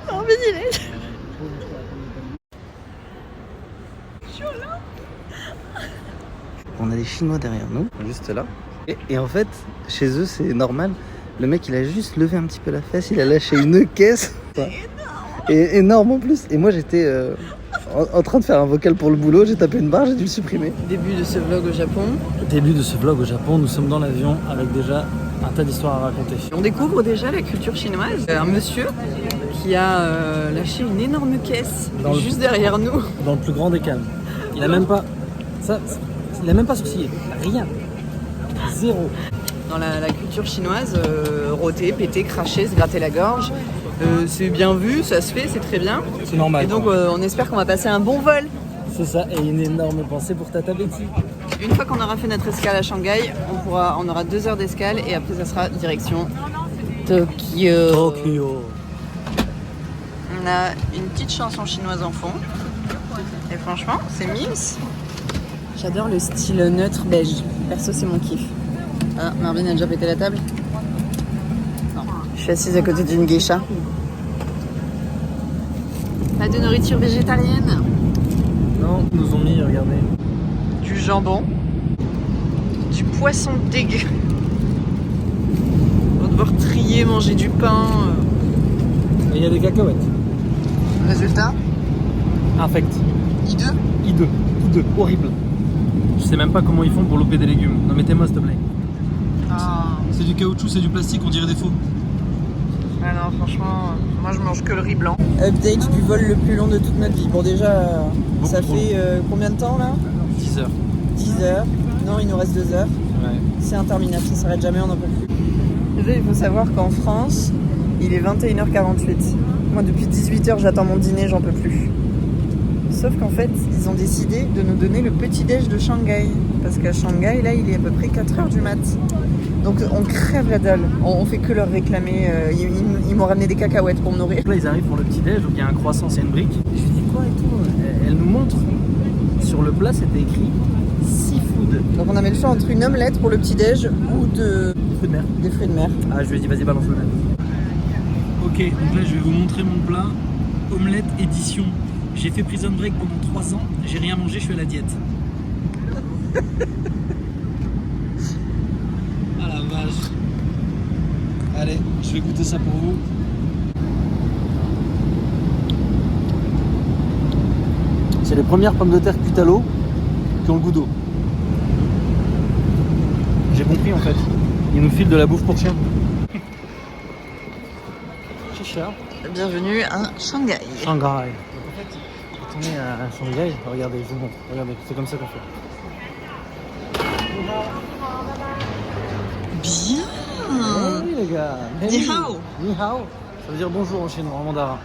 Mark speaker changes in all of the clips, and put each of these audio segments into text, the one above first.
Speaker 1: Non mais il est chaud là.
Speaker 2: On a des Chinois derrière nous, juste là. Et en fait, chez eux, c'est normal. Le mec, il a juste levé un petit peu la fesse, il a lâché une caisse. Et énorme en plus. Et moi, j'étais en train de faire un vocal pour le boulot, j'ai tapé une barre, j'ai dû le supprimer.
Speaker 1: Début de ce vlog au Japon.
Speaker 3: Début de ce vlog au Japon, nous sommes dans l'avion avec déjà un tas d'histoires à raconter.
Speaker 1: On découvre déjà la culture chinoise. Un monsieur qui a lâché une énorme caisse juste derrière nous.
Speaker 3: Dans le plus grand des calmes. Il a même pas... il a même pas sourcillé. Rien. Zéro.
Speaker 1: Dans la culture chinoise, rôter, péter, cracher, se gratter la gorge, c'est bien vu, ça se fait, c'est très bien.
Speaker 3: C'est normal.
Speaker 1: Et donc on espère qu'on va passer un bon vol.
Speaker 3: C'est ça, et une énorme pensée pour Tata Betty.
Speaker 1: Une fois qu'on aura fait notre escale à Shanghai, on aura 2 heures d'escale et après ça sera direction Tokyo.
Speaker 3: Tokyo.
Speaker 1: On a une petite chanson chinoise en fond. Et franchement, c'est mimes. J'adore le style neutre beige. Perso, c'est mon kiff. Ah, Marvin a déjà pété la table? Non. Je suis assise à côté d'une geisha. Pas de nourriture végétalienne.
Speaker 3: Non, ils nous ont mis, regardez.
Speaker 1: Du jambon. Du poisson dégueu. On va devoir trier, manger du pain.
Speaker 3: Et il y a des cacahuètes.
Speaker 1: Résultat?
Speaker 3: Infect.
Speaker 1: Hideux?
Speaker 3: Hideux. Hideux. Horrible. Je sais même pas comment ils font pour louper des légumes. Non, mettez-moi s'il te plaît.
Speaker 1: Ah.
Speaker 3: C'est du caoutchouc, c'est du plastique, on dirait des faux.
Speaker 1: Ah non, franchement, moi je mange que le riz blanc. Update du vol le plus long de toute notre vie. Bon, déjà, ça fait combien de temps là?
Speaker 3: 10 heures.
Speaker 1: 10 heures. Non, il nous reste 2 heures.
Speaker 3: Ouais.
Speaker 1: C'est interminable, ça s'arrête jamais, on n'en peut plus. Déjà, il faut savoir qu'en France, il est 21h48. Moi, depuis 18h, j'attends mon dîner, j'en peux plus. Sauf qu'en fait, ils ont décidé de nous donner le petit-déj de Shanghai. Parce qu'à Shanghai, là, il est à peu près 4h du mat. Donc on crève la dalle. On fait que leur réclamer. Ils m'ont ramené des cacahuètes pour me nourrir.
Speaker 3: Là, ils arrivent pour le petit-déj, donc il y a un croissant, c'est une brique. Je lui dis quoi et tout. Elle nous montre. Sur le plat, c'était écrit seafood.
Speaker 1: Donc on avait le choix entre une omelette pour le petit-déj ou
Speaker 3: Fruits de mer.
Speaker 1: des fruits de mer.
Speaker 3: Ah, je lui ai dit, vas-y, balance le même. Ok, donc là, je vais vous montrer mon plat. Omelette édition. J'ai fait prison break pendant 3 ans. J'ai rien mangé, je suis à la diète. Ah la vache. Allez, je vais goûter ça pour vous. C'est les premières pommes de terre cuites à l'eau qui ont le goût d'eau. J'ai compris en fait. Ils nous filent de la bouffe pour chien. Chicha.
Speaker 1: Bienvenue à Shanghai.
Speaker 3: Shanghai. En fait, quand on est à Shanghai, regardez, je vous montre. Regardez, c'est comme ça qu'on fait.
Speaker 1: Bien.
Speaker 3: Oui les gars.
Speaker 1: Ni hao.
Speaker 3: Ni hao. Ça veut dire bonjour en chinois, en mandarin.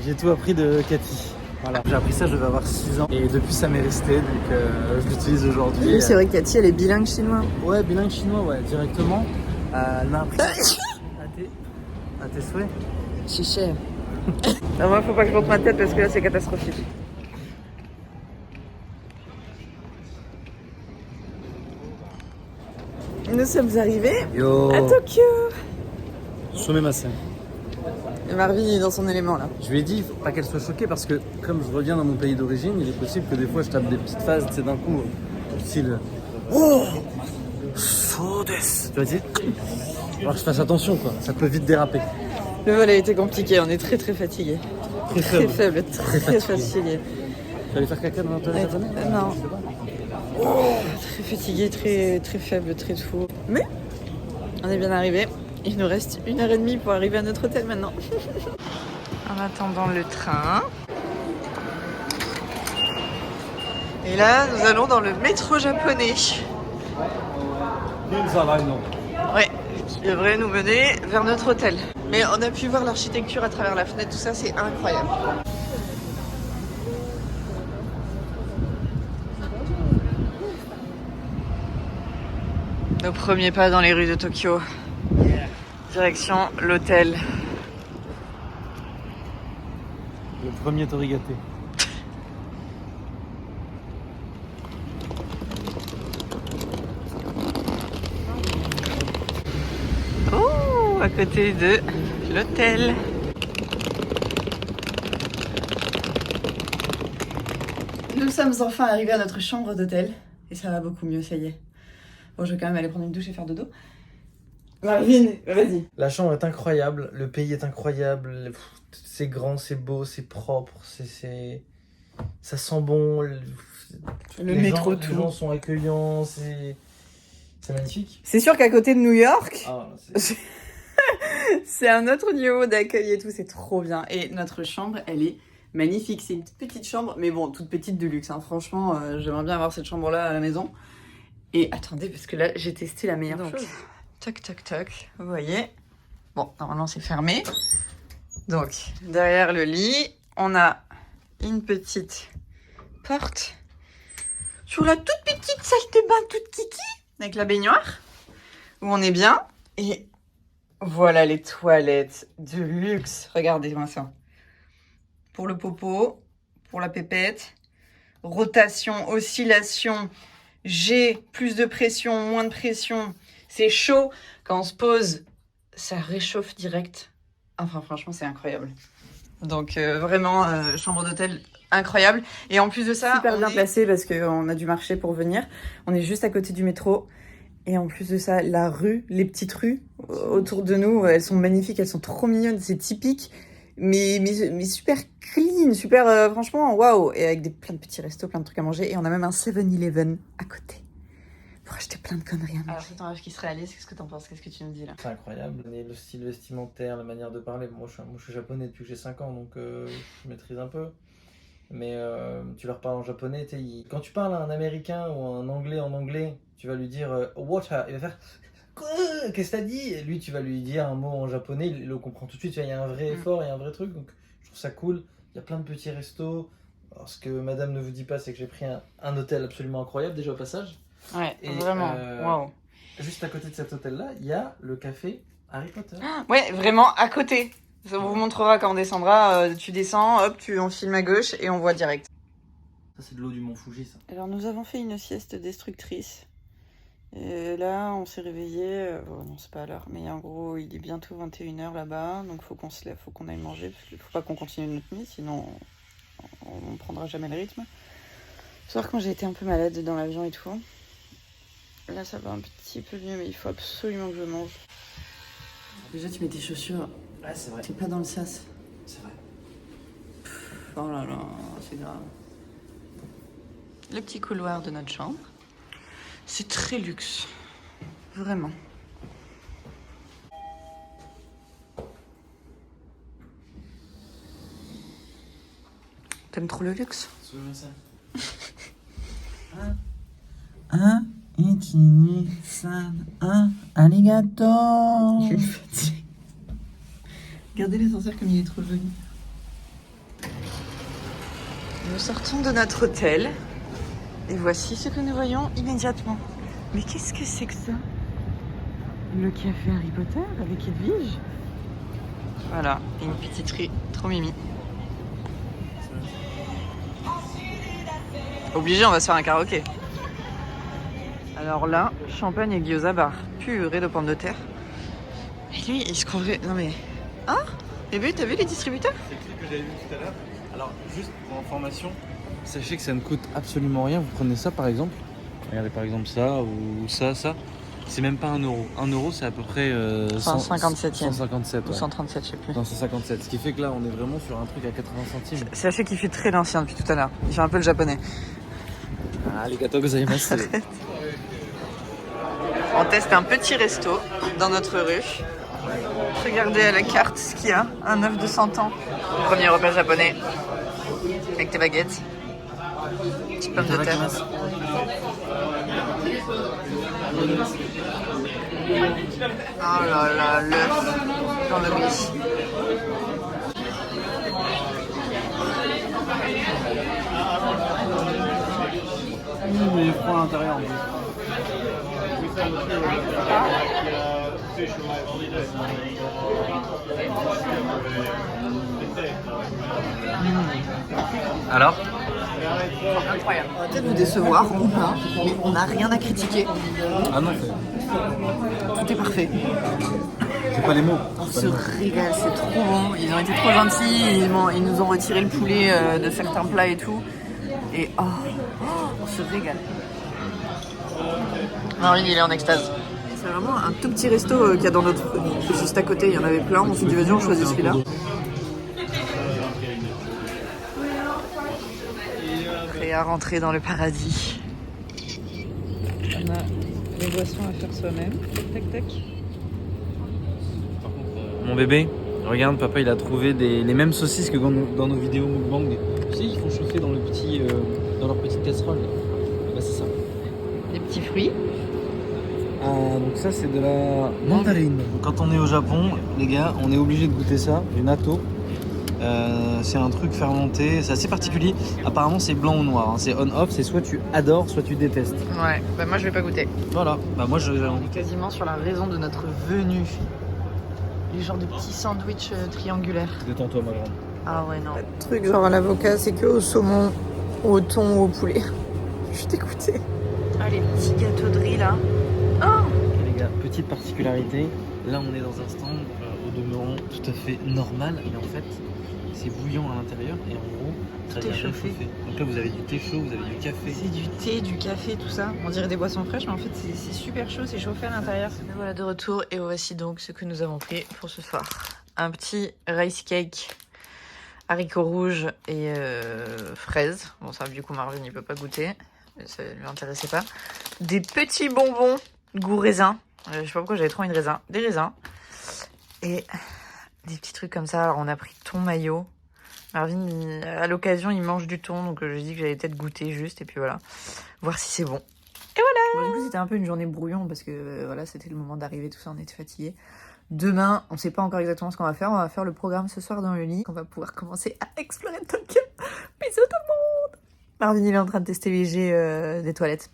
Speaker 3: J'ai tout appris de Cathy. Voilà. J'ai appris ça, je vais avoir 6 ans. Et depuis ça m'est resté, donc je l'utilise aujourd'hui.
Speaker 1: Oui, c'est vrai que Cathy, elle est bilingue chinois.
Speaker 3: Ouais, bilingue chinois, ouais, directement. Elle m'a appris à tes souhaits.
Speaker 1: C'est cher. Non, moi, faut pas que je monte ma tête parce que là, c'est catastrophique. Nous sommes arrivés à Tokyo.
Speaker 3: Sumimasen.
Speaker 1: Et Marvin est dans son élément là.
Speaker 3: Je lui ai dit, faut pas qu'elle soit choquée parce que comme je reviens dans mon pays d'origine, il est possible que des fois je tape des petites phases, tu sais, d'un coup, style oh, so desu. Tu vas dire, alors que je fasse attention quoi, ça peut vite déraper.
Speaker 1: Le vol a été compliqué, on est très fatigué. Très faible, très fatigué.
Speaker 3: Tu vas aller faire caca dans la toilette japonaise ?
Speaker 1: Non. Très fatigué, très faible, très fou. Mais on est bien arrivé. Il nous reste 1h30 pour arriver à notre hôtel maintenant. En attendant le train. Et là, nous allons dans le métro japonais. Ouais, qui devrait nous mener vers notre hôtel. Mais on a pu voir l'architecture à travers la fenêtre, tout ça, c'est incroyable. Nos premiers pas dans les rues de Tokyo. Direction l'hôtel.
Speaker 3: Le premier torigaté.
Speaker 1: métro à côté de l'hôtel. Nous sommes enfin arrivés à notre chambre d'hôtel. Et ça va beaucoup mieux, ça y est. Bon, je vais quand même aller prendre une douche et faire dodo. Marvin, vas-y.
Speaker 3: La chambre est incroyable, le pays est incroyable, c'est grand, c'est beau, c'est propre, ça sent bon. Le
Speaker 1: métro,
Speaker 3: les gens sont accueillants, c'est magnifique.
Speaker 1: C'est sûr qu'à côté de New York,
Speaker 3: Ah,
Speaker 1: c'est un autre niveau d'accueil et tout, c'est trop bien. Et notre chambre, elle est magnifique. C'est une toute petite chambre, mais bon, toute petite de luxe. Hein. Franchement, j'aimerais bien avoir cette chambre-là à la maison. Et attendez, parce que là, j'ai testé la meilleure chose. Toc, toc, toc. Vous voyez. Bon, normalement, c'est fermé. Donc, derrière le lit, on a une petite porte sur la toute petite salle de bain toute kiki, avec la baignoire, où on est bien. Et voilà les toilettes de luxe. Regardez-moi ça. Pour le popo, pour la pépette, rotation, oscillation, G, plus de pression, moins de pression. C'est chaud. Quand on se pose, ça réchauffe direct. Enfin, franchement, c'est incroyable. Donc, vraiment, chambre d'hôtel incroyable. Et en plus de ça, super bien placé parce qu'on a dû marcher pour venir. On est juste à côté du métro. Et en plus de ça, la rue, les petites rues autour de nous, elles sont magnifiques, elles sont trop mignonnes, c'est typique. Mais super clean, super, franchement, waouh. Et avec plein de petits restos, plein de trucs à manger. Et on a même un 7-Eleven à côté. Pour acheter plein de conneries à manger. Alors, c'est ton rêve qui se réalise, qu'est-ce que t'en penses? Qu'est-ce que tu nous dis là?
Speaker 3: C'est incroyable, le style vestimentaire, la manière de parler. Moi, je suis japonais depuis que j'ai 5 ans, donc je maîtrise un peu. Mais tu leur parles en japonais, quand tu parles à un américain ou à un anglais en anglais, tu vas lui dire water, il va faire quoi? Qu'est-ce que t'as dit? Et lui, tu vas lui dire un mot en japonais, il le comprend tout de suite. Tu vois, il y a un vrai effort, il y a un vrai truc, donc je trouve ça cool. Il y a plein de petits restos. Alors, ce que madame ne vous dit pas, c'est que j'ai pris un hôtel absolument incroyable déjà au passage.
Speaker 1: Ouais,
Speaker 3: et,
Speaker 1: vraiment, waouh.
Speaker 3: Juste à côté de cet hôtel-là, il y a le café Harry Potter.
Speaker 1: Ouais, vraiment à côté. On vous montrera quand on descendra. Tu descends, hop, on filme à gauche et on voit direct.
Speaker 3: Ça, c'est de l'eau du mont Fuji, ça.
Speaker 1: Alors, nous avons fait une sieste destructrice. Et là, on s'est réveillé. Non, c'est pas à l'heure, mais en gros, il est bientôt 21h là-bas. Donc, faut qu'on se lève, faut qu'on aille manger. Parce qu'il faut pas qu'on continue notre nuit, sinon on prendra jamais le rythme. Ce soir, quand j'ai été un peu malade dans l'avion et tout. Là, ça va un petit peu mieux, mais il faut absolument que je mange. Déjà, tu mets tes chaussures.
Speaker 3: Ouais, c'est vrai.
Speaker 1: T'es pas dans le sas.
Speaker 3: C'est vrai.
Speaker 1: Oh là là, c'est grave. Le petit couloir de notre chambre. C'est très luxe. Vraiment. T'aimes trop le luxe?
Speaker 3: Ça.
Speaker 1: Arigato. Regardez l'ascenseur comme il est trop joli. Nous sortons de notre hôtel et voici ce que nous voyons immédiatement. Mais qu'est-ce que c'est que ça? Le café Harry Potter avec Edwige. Voilà, et une petite rue trop mimi. Obligé, on va se faire un karaoké. Alors là, champagne et gyoza bar, purée de pommes de terre. Et lui, il se croirait... Non mais... Ah? Et bien, t'as vu les distributeurs?
Speaker 3: C'est le clip que j'avais vu tout à l'heure. Alors, juste pour information, sachez que ça ne coûte absolument rien. Vous prenez ça par exemple. Regardez par exemple ça ou ça. C'est même pas 1 euro. 1 euro, c'est à peu près
Speaker 1: 157 yens.
Speaker 3: 157,
Speaker 1: ou 137, je sais plus.
Speaker 3: Non, 157. Ce qui fait que là, on est vraiment sur un truc à 80 centimes.
Speaker 1: Sachez qu'il fait très l'ancien depuis tout à l'heure. Il fait un peu le japonais.
Speaker 3: Ah, les gâteaux gozaimasu.
Speaker 1: On teste un petit resto dans notre rue. Regardez à la carte ce qu'il y a. Un œuf de 100 ans. Premier repas japonais. Avec tes baguettes. Petite pomme de terre. Oh là là, l'œuf dans le riz.
Speaker 3: Il est froid à l'intérieur. Alors?
Speaker 1: Incroyable. On va peut-être vous décevoir ou pas, mais on n'a rien à critiquer.
Speaker 3: Ah non,
Speaker 1: Tout est parfait.
Speaker 3: J'ai pas les mots.
Speaker 1: On se régale, c'est trop bon. Ils ont été trop gentils, ils nous ont retiré le poulet de certains plats et tout. Et on se régale. Marvin, il est en extase. C'est vraiment un tout petit resto qu'il y a dans notre rue. Juste à côté, il y en avait plein. On s'est dit, vas-y, on choisit celui-là. Prêt à rentrer dans le paradis. On a les boissons à faire soi-même. Tac, tac, tac.
Speaker 3: Mon bébé, regarde, papa il a trouvé les mêmes saucisses que dans nos vidéos mukbang. Tu sais, ils font chauffer dans leur petite casserole. Bah c'est ça.
Speaker 1: Des petits fruits.
Speaker 3: Donc ça c'est de la mandarine. Quand on est au Japon, les gars, on est obligé de goûter ça, du natto. C'est un truc fermenté, c'est assez particulier. Apparemment c'est blanc ou noir, hein. C'est on-off, c'est soit tu adores, soit tu détestes.
Speaker 1: Ouais, bah moi je vais pas goûter.
Speaker 3: Voilà, bah moi j'ai
Speaker 1: On est quasiment sur la raison de notre venue. Les genres de petits sandwichs triangulaires.
Speaker 3: Détends-toi ma grande.
Speaker 1: Ah ouais, non. Le truc genre à l'avocat, c'est que au saumon, au thon ou au poulet. Je suis dégoûtée. Ah, les petits gâteaux de riz là.
Speaker 3: Les gars, petite particularité, là on est dans un stand au demeurant tout à fait normal, mais en fait c'est bouillant à l'intérieur et en gros ça
Speaker 1: Tout est
Speaker 3: vient
Speaker 1: chauffé.
Speaker 3: réchauffer. Donc là vous avez du thé chaud, vous avez du café.
Speaker 1: C'est du thé, du café, tout ça. On dirait des boissons fraîches, mais en fait c'est super chaud, c'est chauffé à l'intérieur. Me voilà de retour et voici donc ce que nous avons pris pour ce soir. Un petit rice cake, haricots rouges et fraises. Bon ça du coup Marvin il peut pas goûter, ça lui intéressait pas. Des petits bonbons goût raisin. Je sais pas pourquoi j'avais trop envie de raisin. Des raisins. Et des petits trucs comme ça. Alors on a pris thon mayo. Marvin, à l'occasion, il mange du thon, donc j'ai dit que j'allais peut-être goûter juste, et puis voilà, voir si c'est bon. Et voilà. Bon, du coup, c'était un peu une journée brouillon, parce que voilà, c'était le moment d'arriver, tout ça, on était fatigués. Demain, on sait pas encore exactement ce qu'on va faire le programme ce soir dans le lit. On va pouvoir commencer à explorer Tokyo. Bisous tout le monde. Marvin, il est en train de tester les jets des toilettes.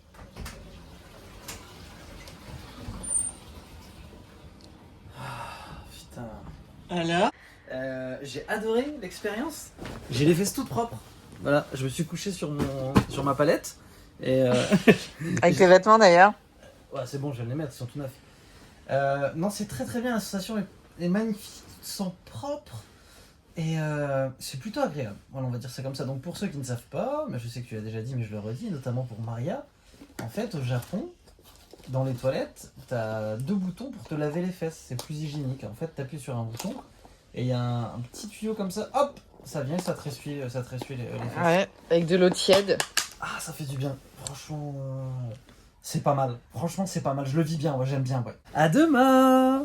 Speaker 3: Putain.
Speaker 1: Alors
Speaker 3: J'ai adoré l'expérience. J'ai les fesses toutes propres. Voilà, je me suis couché sur ma palette. Et
Speaker 1: avec les vêtements d'ailleurs.
Speaker 3: ouais, c'est bon, je vais les mettre, ils sont tout neufs. Non, c'est très très bien, la sensation est magnifique, tout sent propre. Et c'est plutôt agréable. Voilà, on va dire ça comme ça. Donc pour ceux qui ne savent pas, mais je sais que tu l'as déjà dit, mais je le redis, notamment pour Maria, en fait au Japon, dans les toilettes, t'as 2 boutons pour te laver les fesses, c'est plus hygiénique. En fait, t'appuies sur un bouton et il y a un petit tuyau comme ça, hop, ça vient, ça te ressuie les fesses.
Speaker 1: Ouais, avec de l'eau tiède.
Speaker 3: Ah, ça fait du bien. Franchement, c'est pas mal. Franchement, c'est pas mal. Je le vis bien, ouais, j'aime bien, ouais. À demain!